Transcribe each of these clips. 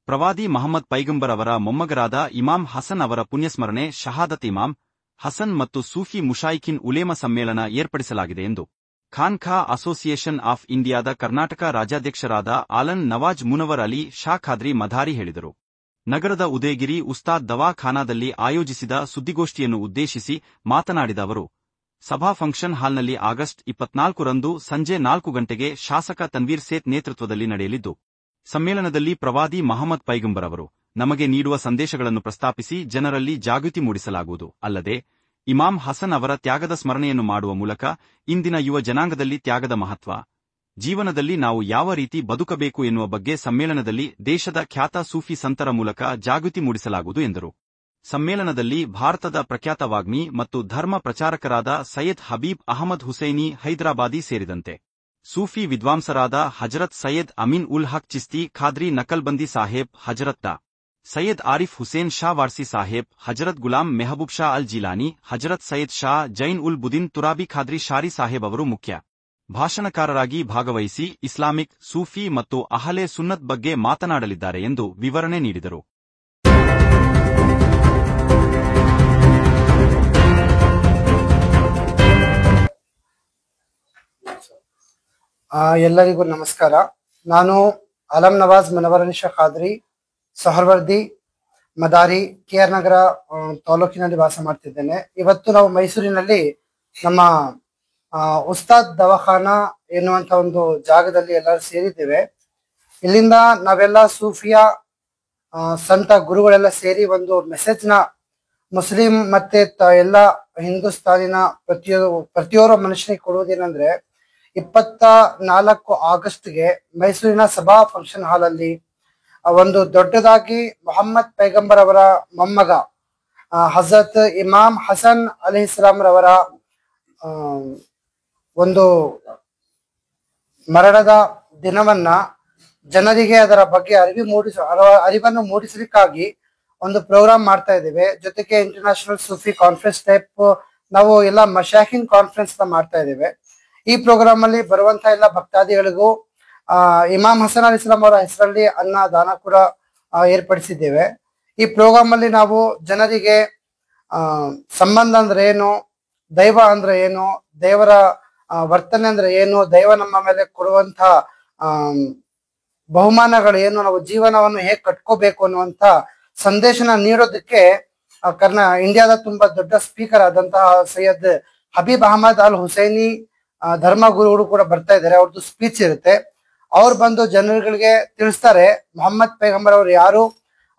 ಪ್ರವಾದಿ ಮಹಮ್ಮದ್ ಪೈಗಂಬರ್ ಅವರ ಮೊಮ್ಮಗರಾದ ಇಮಾಮ್ ಹಸನ್ ಅವರ ಪುಣ್ಯಸ್ಮರಣೆ ಶಹಾದತ್ ಇಮಾಮ್ ಹಸನ್ ಮತ್ತು ಸೂಫಿ ಮುಷಾಯಿಖಿನ್ ಉಲೇಮ ಸಮ್ಮೇಳನ ಏರ್ಪಡಿಸಲಾಗಿದೆ ಎಂದು ಖಾನ್ಖಾ ಅಸೋಸಿಯೇಷನ್ ಆಫ್ ಇಂಡಿಯಾದ ಕರ್ನಾಟಕ ರಾಜ್ಯಾಧ್ಯಕ್ಷರಾದ ಆಲನ್ ನವಾಜ್ ಮುನವರ್ ಅಲಿ ಶಾ ಖಾದ್ರಿ ಮಧಾರಿ ಹೇಳಿದರು. ನಗರದ ಉದಯಗಿರಿ ಉಸ್ತಾದ್ ದವಾಖಾನಾದಲ್ಲಿ ಆಯೋಜಿಸಿದ ಸುದ್ದಿಗೋಷ್ಠಿಯನ್ನು ಉದ್ದೇಶಿಸಿ ಮಾತನಾಡಿದ ಅವರು, ಸಭಾ ಫಂಕ್ಷನ್ ಹಾಲ್ನಲ್ಲಿ ಆಗಸ್ಟ್ 24ರಂದು ಸಂಜೆ 4 ಗಂಟೆಗೆ ಶಾಸಕ ತನ್ವೀರ್ ಸೇತ್ ನೇತೃತ್ವದಲ್ಲಿ ನಡೆಯಲಿದ್ದು, ಸಮ್ಮೇಳನದಲ್ಲಿ ಪ್ರವಾದಿ ಮಹಮ್ಮದ್ ಪೈಗಂಬರ್ ಅವರು ನಮಗೆ ನೀಡುವ ಸಂದೇಶಗಳನ್ನು ಪ್ರಸ್ತಾಪಿಸಿ ಜನರಲ್ಲಿ ಜಾಗೃತಿ ಮೂಡಿಸಲಾಗುವುದು. ಅಲ್ಲದೆ ಇಮಾಮ್ ಹಸನ್ ಅವರ ತ್ಯಾಗದ ಸ್ಮರಣೆಯನ್ನು ಮಾಡುವ ಮೂಲಕ ಇಂದಿನ ಯುವ ಜನಾಂಗದಲ್ಲಿ ತ್ಯಾಗದ ಮಹತ್ವ, ಜೀವನದಲ್ಲಿ ನಾವು ಯಾವ ರೀತಿ ಬದುಕಬೇಕು ಎನ್ನುವ ಬಗ್ಗೆ ಸಮ್ಮೇಳನದಲ್ಲಿ ದೇಶದ ಖ್ಯಾತ ಸೂಫಿ ಸಂತರ ಮೂಲಕ ಜಾಗೃತಿ ಮೂಡಿಸಲಾಗುವುದು ಎಂದರು. ಸಮ್ಮೇಳನದಲ್ಲಿ ಭಾರತದ ಪ್ರಖ್ಯಾತ ವಾಗ್ಮಿ ಮತ್ತು ಧರ್ಮ ಪ್ರಚಾರಕರಾದ ಸೈಯದ್ ಹಬೀಬ್ ಅಹಮದ್ ಹುಸೈನಿ ಹೈದರಾಬಾದಿ ಸೇರಿದಂತೆ ಸೂಫಿ ವಿದ್ವಾಂಸರಾದ ಹಜರತ್ ಸೈಯದ್ ಅಮೀನ್ ಉಲ್ ಹಕ್ ಚಿಸ್ತಿ ಖಾದ್ರಿ ನಕಲ್ಬಂದಿ ಸಾಹೇಬ್, ಹಜರತ್ ದ. ಸೈಯದ್ ಆರಿಫ್ ಹುಸೇನ್ ಶಾ ವಾರ್ಸಿ ಸಾಹೇಬ್, ಹಜರತ್ ಗುಲಾಂ ಮೆಹಬೂಬ್ ಶಾ ಅಲ್ ಜಿಲಾನಿ, ಹಜರತ್ ಸೈಯದ್ ಶಾ ಜೈನ್ ಉಲ್ ಬುದಿನ್ ತುರಾಬಿ ಖಾದ್ರಿ ಶಾರಿ ಸಾಹೇಬ್ ಅವರು ಮುಖ್ಯ ಭಾಷಣಕಾರರಾಗಿ ಭಾಗವಹಿಸಿ ಇಸ್ಲಾಮಿಕ್, ಸೂಫಿ ಮತ್ತು ಅಹಲೆ ಸುನ್ನತ್ ಬಗ್ಗೆ ಮಾತನಾಡಲಿದ್ದಾರೆ ಎಂದು ವಿವರಣೆ ನೀಡಿದರು. ಎಲ್ಲರಿಗೂ ನಮಸ್ಕಾರ. ನಾನು ಆಲಂ ನವಾಜ್ ಮುನವರ್ ಅಲಿ ಶಾ ಖಾದ್ರಿ, ಸಹರ್ವರ್ದಿ, ಮದಾರಿ, KR ನಗರ ತಾಲೂಕಿನಲ್ಲಿ ವಾಸ ಮಾಡ್ತಿದ್ದೇನೆ. ಇವತ್ತು ನಾವು ಮೈಸೂರಿನಲ್ಲಿ ನಮ್ಮ ಉಸ್ತಾದ್ ದವಾಖಾನಾ ಎನ್ನುವಂತ ಒಂದು ಜಾಗದಲ್ಲಿ ಎಲ್ಲರೂ ಸೇರಿದ್ದೇವೆ. ಇಲ್ಲಿಂದ ನಾವೆಲ್ಲ ಸೂಫಿಯಾ ಸಂತ ಗುರುಗಳೆಲ್ಲ ಸೇರಿ ಒಂದು ಮೆಸೇಜ್ನ ಮುಸ್ಲಿಂ ಮತ್ತೆ ಎಲ್ಲ ಹಿಂದೂಸ್ತಾನಿನ ಪ್ರತಿಯೊಬ್ಬ ಮನುಷ್ಯನಿಗೆ ಕೊಡುವುದೇನೆಂದ್ರೆ, 24 ಆಗಸ್ಟ್ಗೆ ಮೈಸೂರಿನ ಸಭಾ ಫಂಕ್ಷನ್ ಹಾಲ್ ಅಲ್ಲಿ ಒಂದು ದೊಡ್ಡದಾಗಿ ಮೊಹಮ್ಮದ್ ಪೈಗಂಬರ್ ಅವರ ಮೊಮ್ಮಗ ಹಜರತ್ ಇಮಾಮ್ ಹಸನ್ ಅಲೈಹಿಸ್ಸಲಾಂ ರವರ ಒಂದು ಮರಣದ ದಿನವನ್ನ ಜನರಿಗೆ ಅದರ ಬಗ್ಗೆ ಅರಿವನ್ನು ಮೂಡಿಸಲಿಕ್ಕಾಗಿ ಒಂದು ಪ್ರೋಗ್ರಾಮ್ ಮಾಡ್ತಾ ಇದ್ದೇವೆ. ಜೊತೆಗೆ ಇಂಟರ್ನ್ಯಾಷನಲ್ ಸೂಫಿ ಕಾನ್ಫರೆನ್ಸ್ ಟೈಪ್ ನಾವು ಎಲ್ಲ ಮಶಾಹಿನ್ ಕಾನ್ಫರೆನ್ಸ್ ಮಾಡ್ತಾ ಇದ್ದೇವೆ. ಈ ಪ್ರೋಗ್ರಾಮ್ ಅಲ್ಲಿ ಬರುವಂತಹ ಎಲ್ಲ ಭಕ್ತಾದಿಗಳಿಗೂ ಇಮಾಮ್ ಹಸನ್ ಅಲೈಹಿಸ್ಸಲಾಂ ಅವರ ಹೆಸರಲ್ಲಿ ಅನ್ನ ದಾನ ಕೂಡ ಏರ್ಪಡಿಸಿದ್ದೇವೆ. ಈ ಪ್ರೋಗ್ರಾಮ್ ಅಲ್ಲಿ ನಾವು ಜನರಿಗೆ ಸಂಬಂಧ ಅಂದ್ರೆ ಏನು, ದೈವ ಅಂದ್ರೆ ಏನು, ದೇವರ ವರ್ತನೆ ಅಂದ್ರೆ ಏನು, ದೈವ ನಮ್ಮ ಮೇಲೆ ಕೊಡುವಂತ ಬಹುಮಾನಗಳು ಏನು, ನಾವು ಜೀವನವನ್ನು ಹೇಗೆ ಕಟ್ಕೋಬೇಕು ಅನ್ನುವಂತ ಸಂದೇಶನ ನೀಡೋದಕ್ಕೆ ಇಂಡಿಯಾದ ತುಂಬಾ ದೊಡ್ಡ ಸ್ಪೀಕರ್ ಆದಂತಹ ಸೈಯದ್ ಹಬೀಬ್ ಅಹಮದ್ ಅಲ್ ಹುಸೈನಿ ಧರ್ಮ ಗುರುಗಳು ಕೂಡ ಬರ್ತಾ ಇದ್ದಾರೆ. ಅವ್ರದ್ದು ಸ್ಪೀಚ್ ಇರುತ್ತೆ. ಅವ್ರು ಬಂದು ಜನರುಗಳಿಗೆ ತಿಳಿಸ್ತಾರೆ ಮೊಹಮ್ಮದ್ ಪೈಗಂಬರ್ ಅವರು ಯಾರು,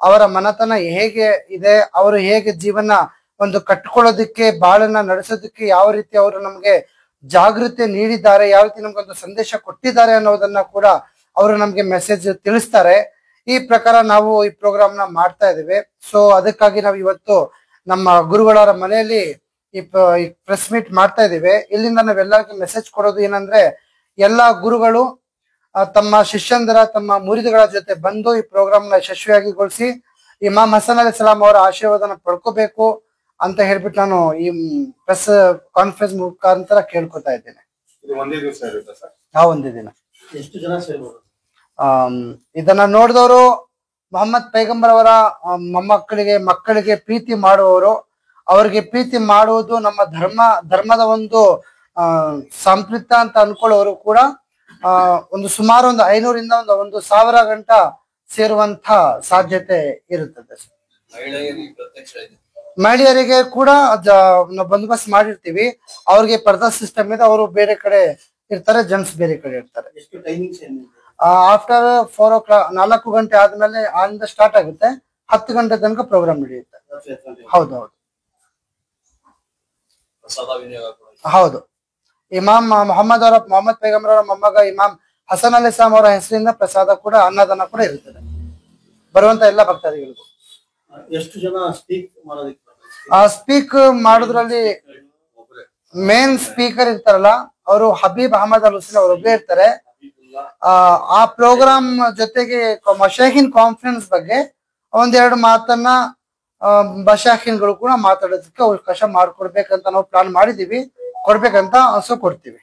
ಅವರ ಮನತನ ಹೇಗೆ ಇದೆ, ಅವರು ಹೇಗೆ ಜೀವನ ಒಂದು ಕಟ್ಕೊಳ್ಳೋದಕ್ಕೆ, ಬಾಳನ್ನ ನಡೆಸೋದಕ್ಕೆ ಯಾವ ರೀತಿ ಅವರು ನಮ್ಗೆ ಜಾಗೃತಿ ನೀಡಿದ್ದಾರೆ, ಯಾವ ರೀತಿ ನಮ್ಗೊಂದು ಸಂದೇಶ ಕೊಟ್ಟಿದ್ದಾರೆ ಅನ್ನೋದನ್ನ ಕೂಡ ಅವರು ನಮ್ಗೆ ಮೆಸೇಜ್ ತಿಳಿಸ್ತಾರೆ. ಈ ಪ್ರಕಾರ ನಾವು ಈ ಪ್ರೋಗ್ರಾಮ್ ನ ಮಾಡ್ತಾ ಇದ್ದೇವೆ. ಸೊ ಅದಕ್ಕಾಗಿ ನಾವು ಇವತ್ತು ನಮ್ಮ ಗುರುಗಳವರ ಮನೆಯಲ್ಲಿ ಈ ಪ್ರೆಸ್ ಮೀಟ್ ಮಾಡ್ತಾ ಇದ್ದೇವೆ. ಇಲ್ಲಿಂದ ನಾವೆಲ್ಲರಿಗೂ ಮೆಸೇಜ್ ಕೊಡೋದು ಏನಂದ್ರೆ, ಎಲ್ಲಾ ಗುರುಗಳು ತಮ್ಮ ಶಿಷ್ಯಂದರ, ತಮ್ಮ ಮುರಿದುಗಳ ಜೊತೆ ಬಂದು ಈ ಪ್ರೋಗ್ರಾಮ್ ನ ಯಶಸ್ವಿಯಾಗಿಗೊಳಿಸಿ ಇಮಾಮ್ ಹಸನ್ ಅಲೈಹಿಸ್ಸಲಾಂ ಅವರ ಆಶೀರ್ವಾದನ ಪಡ್ಕೋಬೇಕು ಅಂತ ಹೇಳ್ಬಿಟ್ಟು ನಾನು ಈ ಪ್ರೆಸ್ ಕಾನ್ಫರೆನ್ಸ್ ಮುಖಾಂತರ ಕೇಳ್ಕೊತಾ ಇದ್ದೇನೆ. ಒಂದೇ ದಿನ. ಎಷ್ಟು ಜನ ಸೇರ್ಬೋದು? ಇದನ್ನ ನೋಡಿದವರು ಮೊಹಮ್ಮದ್ ಪೈಗಂಬರ್ ಅವರ ಮಕ್ಕಳಿಗೆ ಪ್ರೀತಿ ಮಾಡುವವರು, ಅವರಿಗೆ ಪ್ರೀತಿ ಮಾಡುವುದು ನಮ್ಮ ಧರ್ಮದ ಒಂದು ಸಂಪ್ರದಾಯ ಅಂತ ಅನ್ಕೊಳ್ಳೋರು ಕೂಡ ಒಂದು ಸುಮಾರು ಒಂದು 500ರಿಂದ ಒಂದು 1000 ಗಂಟ ಸೇರುವಂತ ಸಾಧ್ಯತೆ ಇರುತ್ತದೆ. ಮಹಿಳೆಯರಿಗೆ ಕೂಡ ನಾವು ಬಂದೋಬಸ್ತ್ ಮಾಡಿರ್ತೀವಿ. ಅವ್ರಿಗೆ ಪರ್ದಾ ಸಿಸ್ಟಮ್ ಇದೆ, ಅವರು ಬೇರೆ ಕಡೆ ಇರ್ತಾರೆ, ಜೆಂಟ್ಸ್ ಬೇರೆ ಕಡೆ ಇರ್ತಾರೆ. ಆಫ್ಟರ್ 4 o'clock 4 ಗಂಟೆ ಆದ್ಮೇಲೆ ಅಲ್ಲಿಂದ ಸ್ಟಾರ್ಟ್ ಆಗುತ್ತೆ. 10 ಗಂಟೆ ತನಕ ಪ್ರೋಗ್ರಾಮ್ ನಡೆಯುತ್ತೆ. ಹೌದೌದು ಹೌದು. ಇಮಾಮ್ ಮೊಹಮ್ಮದ್ ಪೈಗಂಬರ್ ಅವರ ಮೊಮ್ಮಗ ಇಮಾಮ್ ಹಸನ್ ಅಲೈಹಿಸ್ಸಲಾಂ ಅವರ ಹೆಸರಿಂದ ಪ್ರಸಾದ ಕೂಡ, ಅನ್ನದಾನ ಕೂಡ ಇರುತ್ತದೆ ಬರುವಂತ ಎಲ್ಲ ಭಕ್ತಾದಿಗಳಿಗೂ. ಎಷ್ಟು ಜನ ಸ್ಪೀಕ್ ಮಾಡೋದ್ರಲ್ಲಿ ಮೇನ್ ಸ್ಪೀಕರ್ ಇರ್ತಾರಲ್ಲ, ಅವರು ಹಬೀಬ್ ಅಹಮದ್ ಅಲ್ ಹುಸೇನ್ ಅವರೊಬ್ಬರೇ ಇರ್ತಾರೆ. ಆ ಪ್ರೋಗ್ರಾಮ್ ಜೊತೆಗೆ ಮಶಾಹಿನ್ ಕಾನ್ಫರೆನ್ಸ್ ಬಗ್ಗೆ ಒಂದೆರಡು ಮಾತನ್ನ ಮಶಾಹಿನ್ಗಳು ಕೂಡ ಮಾತಾಡೋದಕ್ಕೆ ಅವಕಾಶ ಮಾಡ್ಕೊಡ್ಬೇಕಂತ ನಾವು ಪ್ಲಾನ್ ಮಾಡಿದೀವಿ. ಕೊಡ್ಬೇಕಂತ ಆಸೆ ಕೊಡ್ತೀವಿ.